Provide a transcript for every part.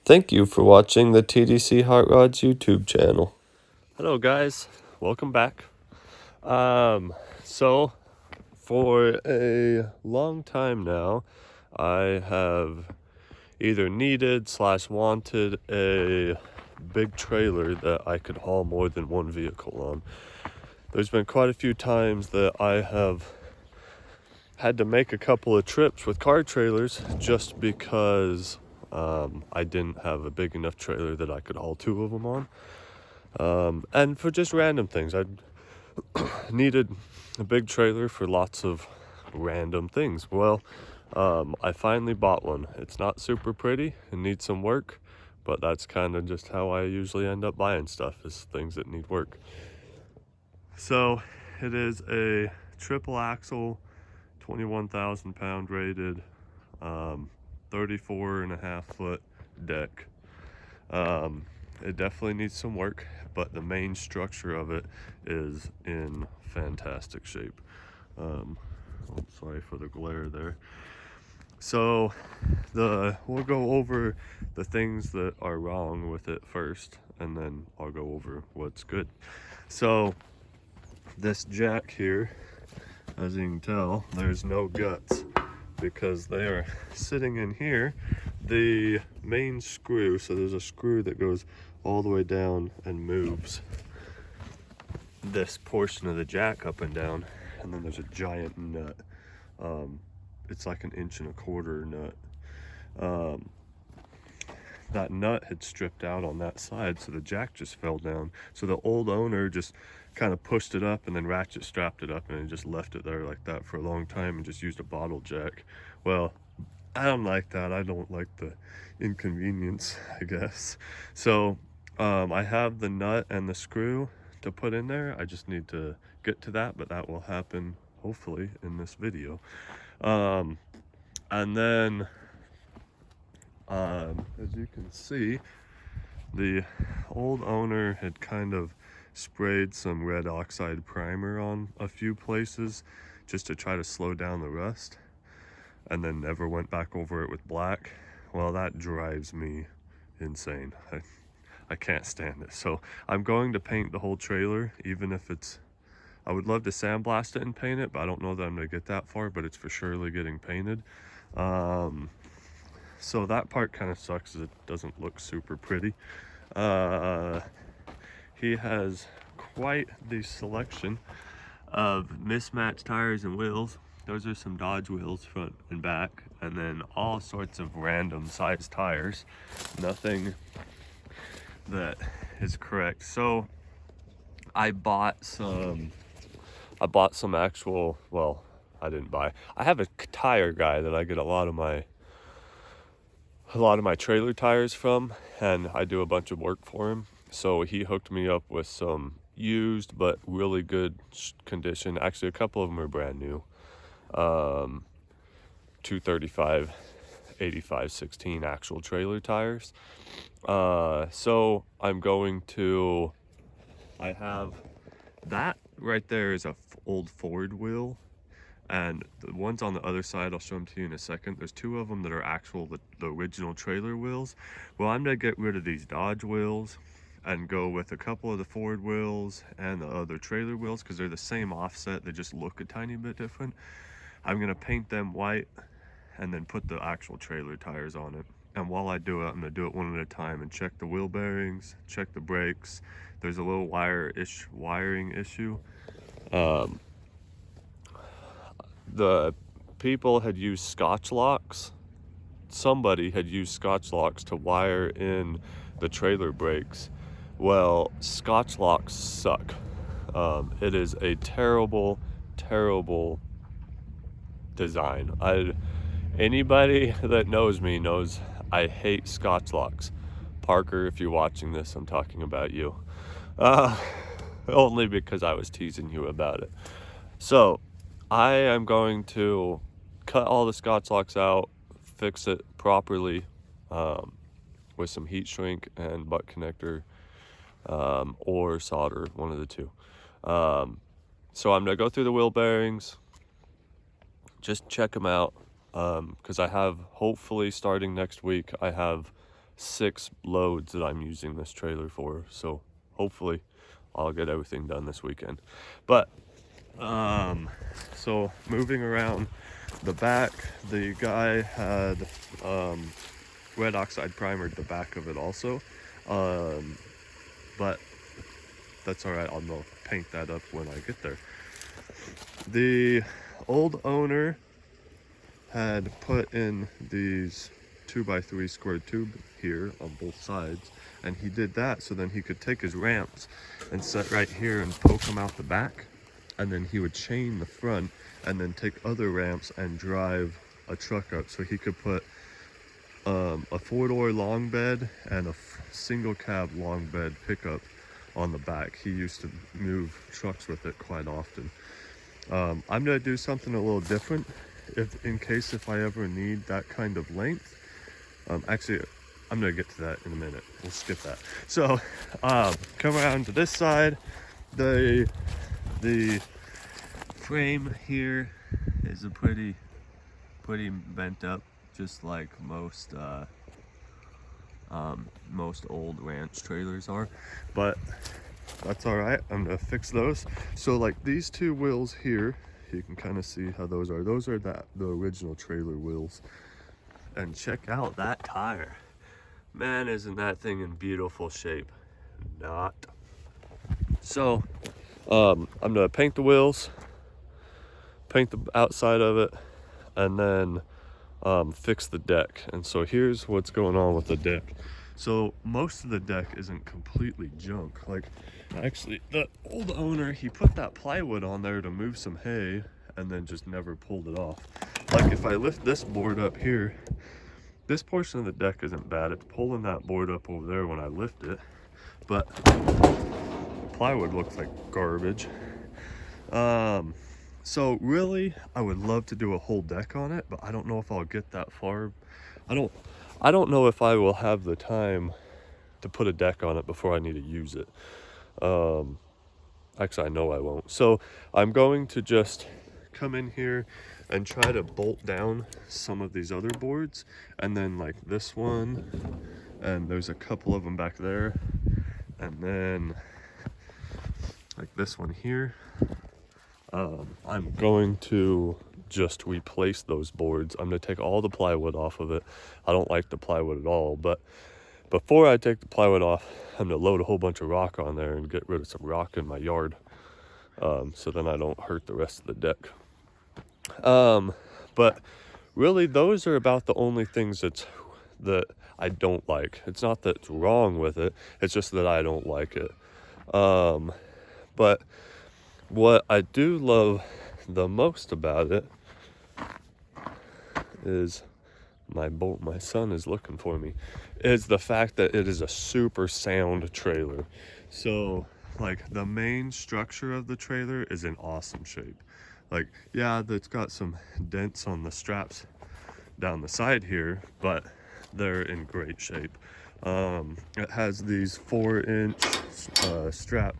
Thank you for watching the TDC Hot Rods YouTube channel. Hello guys, welcome back. So for a long time now, I have either needed / wanted a big trailer that I could haul more than one vehicle on. There's been quite a few times that I have had to make a couple of trips with car trailers just because I didn't have a big enough trailer that I could haul two of them on. And for just random things, I needed a big trailer for lots of random things. Well, I finally bought one. It's not super pretty and needs some work, but that's kind of just how I usually end up buying stuff, is things that need work. So it is a triple axle, 21,000 pound rated, 34.5-foot deck. It definitely needs some work, but the main structure of it is in fantastic shape. Sorry for the glare there. So we'll go over the things that are wrong with it first, and then I'll go over what's good. So this jack here, as you can tell, there's no guts because they are sitting in here. The main screw, so there's a screw that goes all the way down and moves this portion of the jack up and down, and then there's a giant nut. It's like 1.25 inch nut. That nut had stripped out on that side, so the jack just fell down. So the old owner just kind of pushed it up and then ratchet strapped it up, and it just left it there like that for a long time and just used a bottle jack. Well, I don't like that. I don't like the inconvenience, I guess. So I have the nut and the screw to put in there. I just need to get to that, but that will happen hopefully in this video. And then as you can see, the old owner had kind of sprayed some red oxide primer on a few places just to try to slow down the rust, and then never went back over it with black. Well, that drives me insane. I can't stand it. So I'm going to paint the whole trailer, even if it's, I would love to sandblast it and paint it, but I don't know that I'm gonna get that far, but it's for surely getting painted. So that part kind of sucks, it doesn't look super pretty. He has quite the selection of mismatched tires and wheels. Those are some Dodge wheels, front and back, and then all sorts of random size tires. Nothing that is correct. So I bought some actual, well, I didn't buy. I have a tire guy that I get a lot of my trailer tires from, and I do a bunch of work for him. So he hooked me up with some used but really good condition. Actually, a couple of them are brand new. 235 85/16 actual trailer tires. So I'm going to, I have that right there is a old Ford wheel, and the ones on the other side, I'll show them to you in a second. There's two of them that are actual, the original trailer wheels. Well, I'm gonna get rid of these Dodge wheels and go with a couple of the Ford wheels and the other trailer wheels because they're the same offset, they just look a tiny bit different. I'm gonna paint them white and then put the actual trailer tires on it. And while I do it, I'm gonna do it one at a time and check the wheel bearings, check the brakes. There's a little wiring issue. The people had used Scotch locks. Somebody had used Scotch locks to wire in the trailer brakes. Well, Scotch locks suck. It is a terrible, terrible design. Anybody that knows me knows I hate Scotch locks. Parker, if you're watching this, I'm talking about you. Only because I was teasing you about it. So I am going to cut all the Scotch locks out, fix it properly with some heat shrink and butt connector, or solder, one of the two. So I'm gonna go through the wheel bearings, just check them out, because I have, hopefully starting next week, I have 6 loads that I'm using this trailer for. So hopefully I'll get everything done this weekend. But so moving around the back, the guy had red oxide primered the back of it also, but that's all right. I'll paint that up when I get there. The old owner had put in these 2x3 squared tube here on both sides, and he did that so then he could take his ramps and set right here and poke them out the back, and then he would chain the front and then take other ramps and drive a truck up, so he could put a 4-door long bed and a single cab long bed pickup on the back. He used to move trucks with it quite often. I'm gonna do something a little different if I ever need that kind of length. Actually, I'm gonna get to that in a minute. We'll skip that. So come around to this side. The frame here is a pretty bent up, just like most old ranch trailers are, but that's all right. I'm gonna fix those. So like these 2 wheels here, you can kind of see how those are. Those are the original trailer wheels. And check out that tire. Man, isn't that thing in beautiful shape? Not. So I'm gonna paint the wheels, paint the outside of it, and then fix the deck. And so here's what's going on with the deck. So most of the deck isn't completely junk. Like, actually, the old owner, he put that plywood on there to move some hay and then just never pulled it off. Like, if I lift this board up here, this portion of the deck isn't bad. It's pulling that board up over there when I lift it, but the plywood looks like garbage. So really, I would love to do a whole deck on it, but I don't know if I'll get that far. I don't know if I will have the time to put a deck on it before I need to use it. Actually, I know I won't. So I'm going to just come in here and try to bolt down some of these other boards, and then like this one, and there's a couple of them back there, and then like this one here. I'm going to just replace those boards. I'm going to take all the plywood off of it. I don't like the plywood at all, but before I take the plywood off, I'm going to load a whole bunch of rock on there and get rid of some rock in my yard, so then I don't hurt the rest of the deck. But really, those are about the only things that I don't like. It's not that it's wrong with it, it's just that I don't like it. But what I do love the most about it is my son is looking for me, is the fact that it is a super sound trailer. So like the main structure of the trailer is in awesome shape. Like, yeah, it's got some dents on the straps down the side here, but they're in great shape. It has these 4-inch strap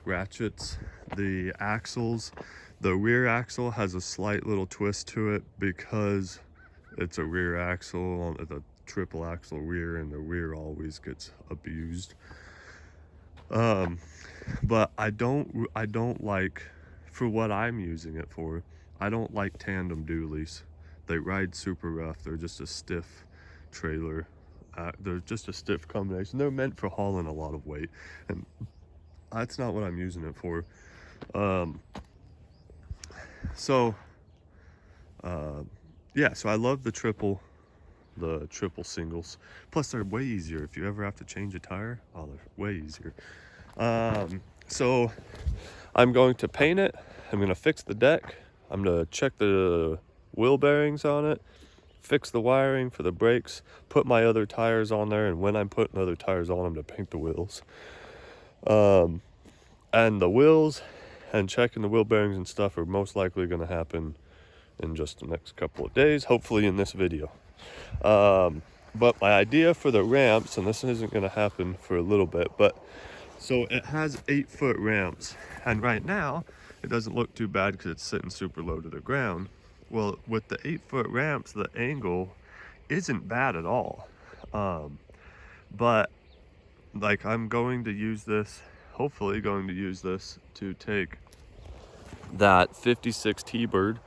ratchets. The axles, the rear axle has a slight little twist to it because it's a rear axle, the triple axle rear, and the rear always gets abused. But I don't like, for what I'm using it for, I don't like tandem dualies. They ride super rough. They're just a stiff trailer. They're just a stiff combination. They're meant for hauling a lot of weight, and that's not what I'm using it for. Yeah, so I love the triple singles. Plus they're way easier. If you ever have to change a tire, oh, they're way easier. So I'm going to paint it. I'm going to fix the deck. I'm going to check the wheel bearings on it, fix the wiring for the brakes, put my other tires on there, and when I'm putting other tires on, I'm going to paint the wheels. And the wheels and checking the wheel bearings and stuff are most likely going to happen in just the next couple of days, hopefully in this video. But my idea for the ramps, and this isn't going to happen for a little bit, but so it has 8-foot ramps, and right now it doesn't look too bad because it's sitting super low to the ground. Well, with the 8-foot ramps, the angle isn't bad at all. But like I'm going to use this, hopefully going to use this to take that 56 T-Bird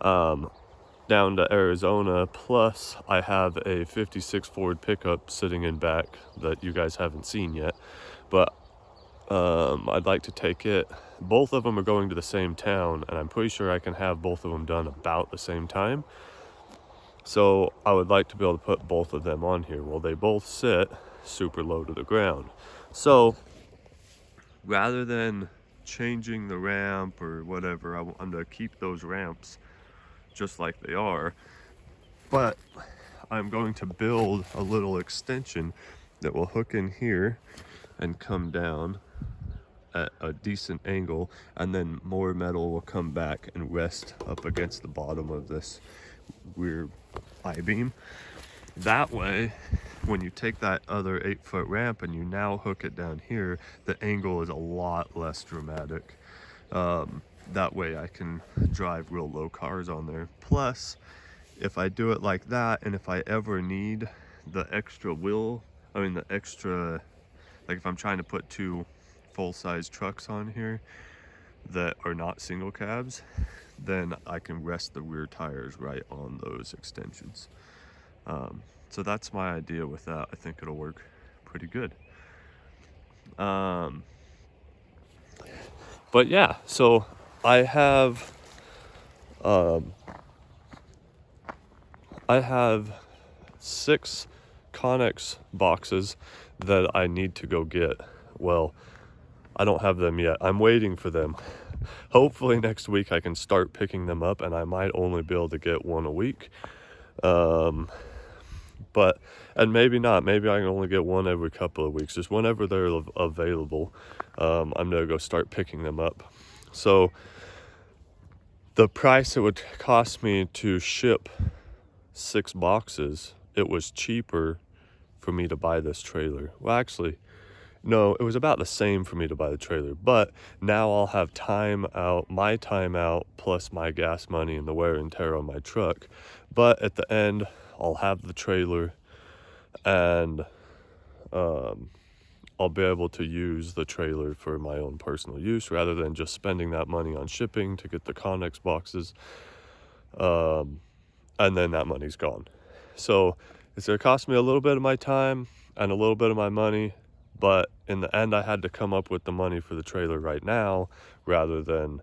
down to Arizona, plus I have a 56 Ford pickup sitting in back that you guys haven't seen yet, but I'd like to take it. Both of them are going to the same town, and I'm pretty sure I can have both of them done about the same time. So I would like to be able to put both of them on here. Well, they both sit super low to the ground. So rather than changing the ramp or whatever, I'm gonna keep those ramps just like they are, but I'm going to build a little extension that will hook in here and come down at a decent angle, and then more metal will come back and rest up against the bottom of this rear I-beam. That way, when you take that other 8-foot ramp and you now hook it down here, the angle is a lot less dramatic. That way I can drive real low cars on there. Plus, if I do it like that, and if I ever need the extra wheel, the extra, like if I'm trying to put 2 full-size trucks on here that are not single cabs, then I can rest the rear tires right on those extensions. So that's my idea with that. I think it'll work pretty good. But yeah, so I have 6 Connex boxes that I need to go get. Well, I don't have them yet. I'm waiting for them. Hopefully next week I can start picking them up, and I might only be able to get one a week. And maybe not. Maybe I can only get one every couple of weeks. Just whenever they're available, I'm gonna go start picking them up. So the price it would cost me to ship 6 boxes, it was cheaper for me to buy this trailer. Well, actually, no, it was about the same for me to buy the trailer, but now I'll have my time out, plus my gas money and the wear and tear on my truck. But at the end, I'll have the trailer, and I'll be able to use the trailer for my own personal use rather than just spending that money on shipping to get the Connex boxes. And then that money's gone. So it's gonna cost me a little bit of my time and a little bit of my money, but in the end I had to come up with the money for the trailer right now rather than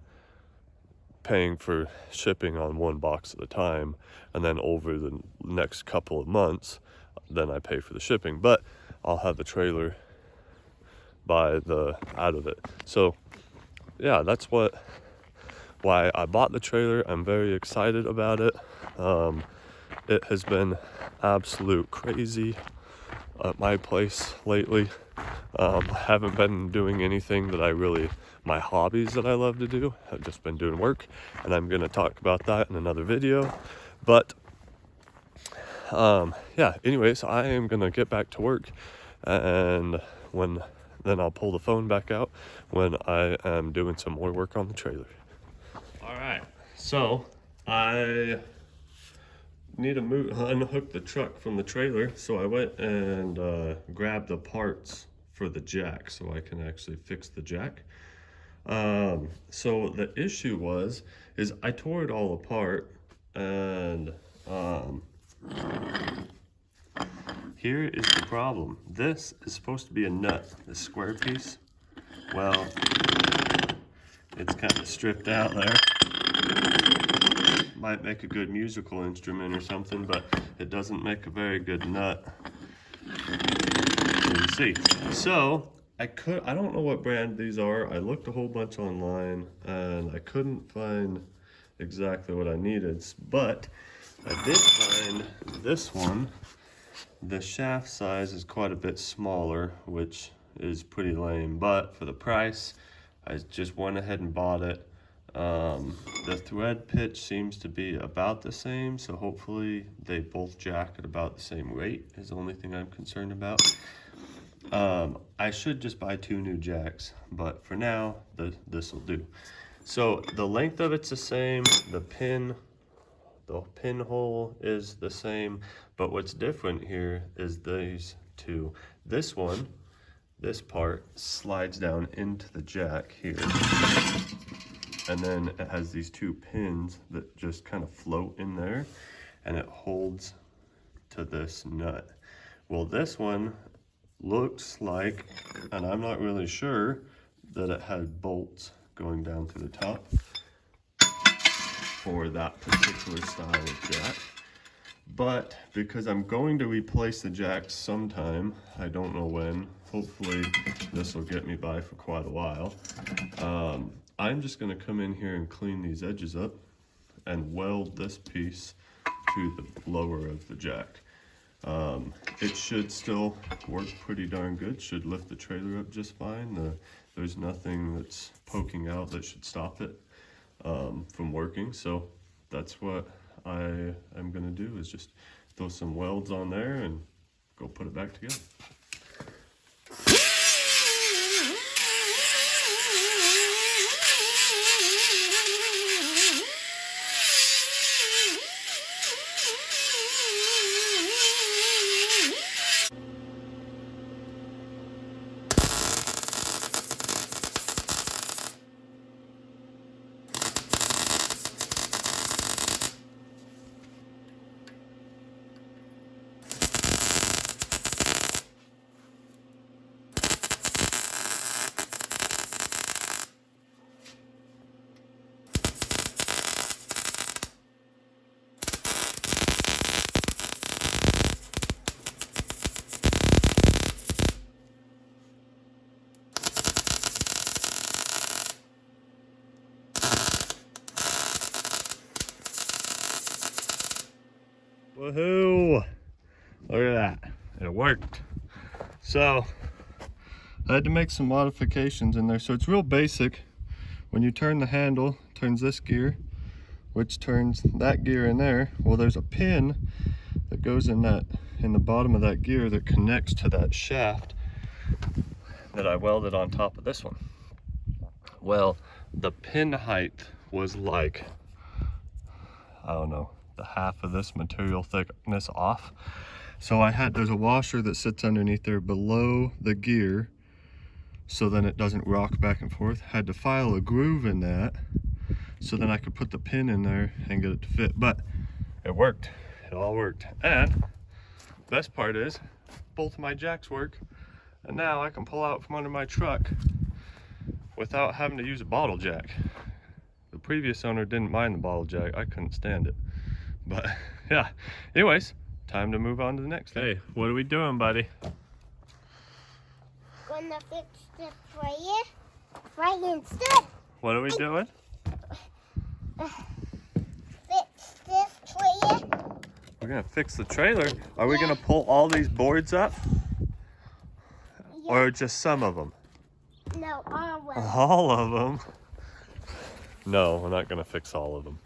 paying for shipping on one box at a time, and then over the next couple of months then I pay for the shipping. But I'll have the trailer out of it. So yeah, that's why I bought the trailer. I'm very excited about it. It has been absolute crazy at my place lately. Haven't been doing anything that my hobbies that I love to do. I've just been doing work, and I'm gonna talk about that in another video. But yeah, anyways, I am gonna get back to work, and then I'll pull the phone back out when I am doing some more work on the trailer. All right, so I need to unhook the truck from the trailer, so I went and grabbed the parts for the jack so I can actually fix the jack. So the issue is I tore it all apart, and here is the problem. This is supposed to be a nut, this square piece. Well, it's kind of stripped out there. Might make a good musical instrument or something, but it doesn't make a very good nut. You see. So I don't know what brand these are. I looked a whole bunch online and I couldn't find exactly what I needed, but I did find this one. The shaft size is quite a bit smaller, which is pretty lame, but for the price, I just went ahead and bought it. The thread pitch seems to be about the same, so hopefully they both jack at about the same rate is the only thing I'm concerned about. I should just buy 2 new jacks, but for now, this will do. So the length of it's the same, the pinhole is the same, but what's different here is these to this one. This part slides down into the jack here. And then it has these two pins that just kind of float in there, and it holds to this nut. Well, this one looks like, and I'm not really sure, that it had bolts going down through the top for that particular style of jack. But because I'm going to replace the jack sometime, I don't know when, hopefully this will get me by for quite a while, I'm just going to come in here and clean these edges up and weld this piece to the lower of the jack. It should still work pretty darn good, should lift the trailer up just fine. There's nothing that's poking out that should stop it from working, so that's what I am going to do, is just throw some welds on there and go put it back together. Woohoo! Look at that, it worked. So I had to make some modifications in there. So it's real basic. When you turn the handle, it turns this gear, which turns that gear in there. Well, there's a pin that goes in the bottom of that gear that connects to that shaft that I welded on top of this one. Well, the pin height was like, I don't know, the half of this material thickness off. So there's a washer that sits underneath there below the gear, so then it doesn't rock back and forth. Had to file a groove in that so then I could put the pin in there and get it to fit. But it worked, it all worked. And best part is both of my jacks work, and now I can pull out from under my truck without having to use a bottle jack. The previous owner didn't mind the bottle jack, I couldn't stand it. But yeah, anyways, time to move on to the next thing. Hey, what are we doing, buddy? Gonna fix the trailer right instead. What are we doing? Fix this trailer. We're gonna fix the trailer. Are we gonna pull all these boards up? Yeah. Or just some of them? No, all of them. All of them? No, we're not gonna fix all of them.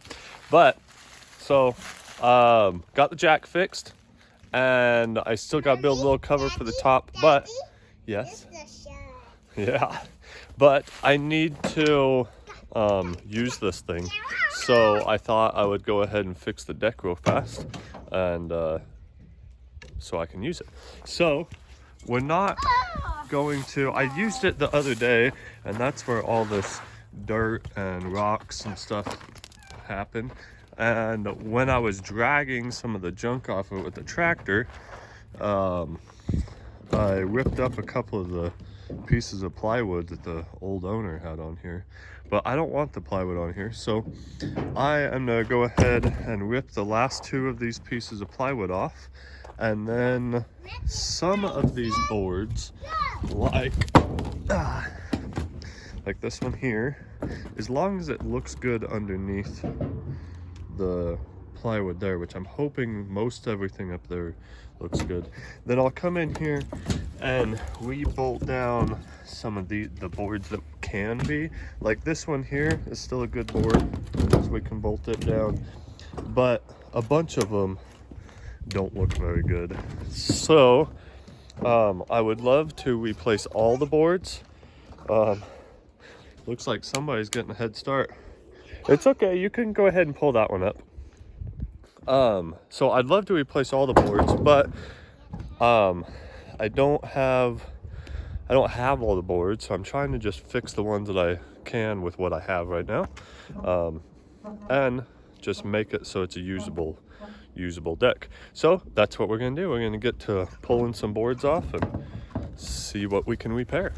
But, so, got the jack fixed, and I still got to build a little cover for the top, but, yes, yeah, but I need to use this thing, so I thought I would go ahead and fix the deck real fast, and so I can use it. So, we're not going to, I used it the other day, and that's where all this dirt and rocks and stuff happened. And when I was dragging some of the junk off of it with the tractor, I ripped up a couple of the pieces of plywood that the old owner had on here. But I don't want the plywood on here, so I am gonna go ahead and rip the last two of these pieces of plywood off, and then some of these boards, like this one here, as long as it looks good underneath the plywood there, which I'm hoping most everything up there looks good, then I'll come in here and re-bolt down some of the boards that can be. Like this one here is still a good board, so we can bolt it down, but a bunch of them don't look very good. So I would love to replace all the boards. Looks like somebody's getting a head start. It's okay, you can go ahead and pull that one up. So I'd love to replace all the boards, but I don't have all the boards, so I'm trying to just fix the ones that I can with what I have right now, and just make it so it's a usable deck. So that's what we're gonna do. We're gonna get to pulling some boards off and see what we can repair.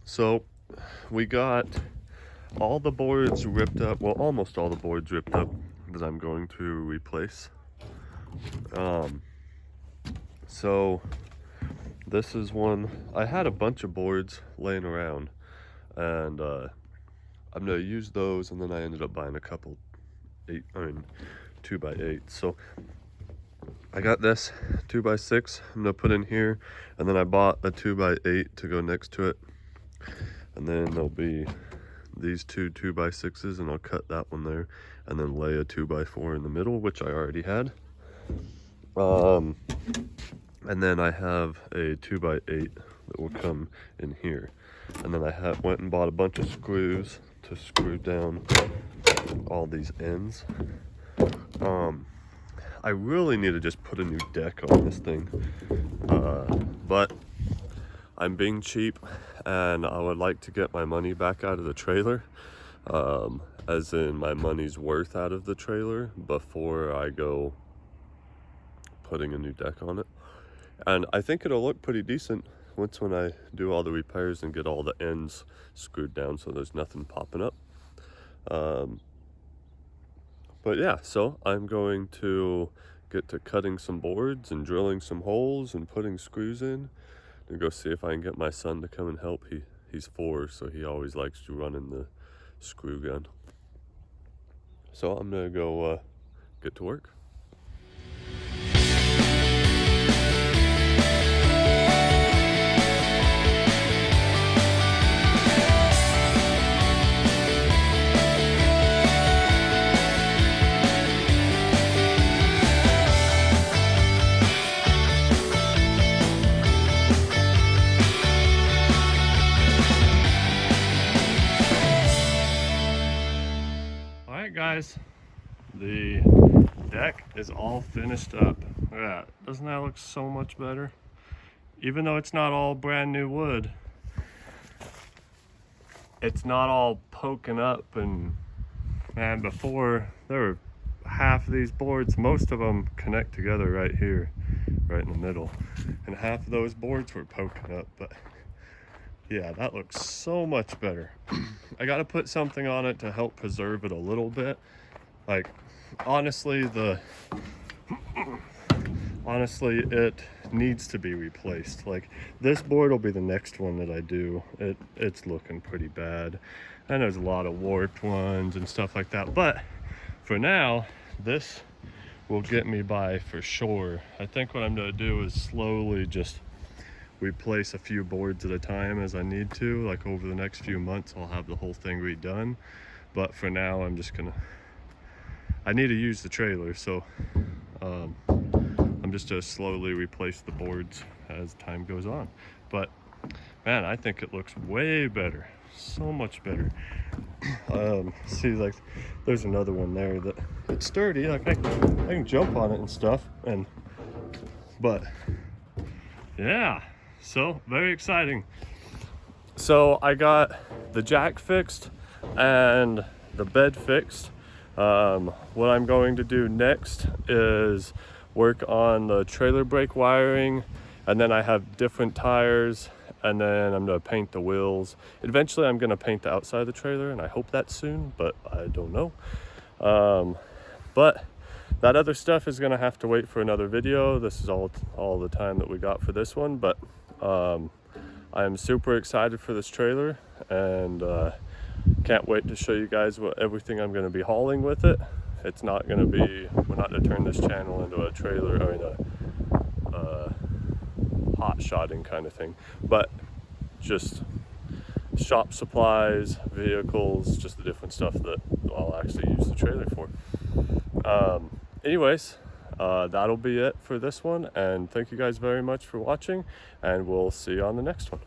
So we got all the boards ripped up, well, almost all the boards ripped up that I'm going to replace. So this is one. I had a bunch of boards laying around, and I'm gonna use those, and then I ended up buying a couple 2x8. So I got this 2x6 I'm gonna put in here, and then I bought a 2x8 to go next to it. And then there'll be these two 2x6s, and I'll cut that one there and then lay a 2x4 in the middle, which I already had. And then I have a 2x8 that will come in here. And then I went and bought a bunch of screws to screw down all these ends. I really need to just put a new deck on this thing, but I'm being cheap, and I would like to get my money back out of the trailer, as in my money's worth out of the trailer before I go putting a new deck on it. And I think it'll look pretty decent when I do all the repairs and get all the ends screwed down so there's nothing popping up. But yeah, so I'm going to get to cutting some boards and drilling some holes and putting screws in, and go see if I can get my son to come and help. He's 4, so he always likes to run in the screw gun. So I'm gonna go get to work. Guys, the deck is all finished up. Look at that. Doesn't that look so much better? Even though it's not all brand new wood, it's not all poking up. And man, before there were half of these boards, most of them connect together right here, right in the middle, and half of those boards were poking up. But yeah, that looks so much better. I gotta put something on it to help preserve it a little bit. Like, honestly, it needs to be replaced. Like, this board will be the next one that I do. It's looking pretty bad, and there's a lot of warped ones and stuff like that. But for now, this will get me by for sure. I think what I'm gonna do is slowly just replace a few boards at a time as I need to. Like, over the next few months I'll have the whole thing redone, but for now I need to use the trailer, so I'm just gonna slowly replace the boards as time goes on. But man, I think it looks way better, so much better. See, like, there's another one there that it's sturdy, like I can jump on it and stuff, but yeah. So, very exciting. So I got the jack fixed and the bed fixed. What I'm going to do next is work on the trailer brake wiring, and then I have different tires, and then I'm gonna paint the wheels. Eventually I'm gonna paint the outside of the trailer, and I hope that's soon, but I don't know. But that other stuff is gonna have to wait for another video. This is all the time that we got for this one, but I'm super excited for this trailer, and can't wait to show you guys everything I'm going to be hauling with it. It's not going to be, we're not going to turn this channel into a trailer, or a hot shotting kind of thing, but just shop supplies, vehicles, just the different stuff that I'll actually use the trailer for. Anyways, that'll be it for this one, and thank you guys very much for watching, and we'll see you on the next one.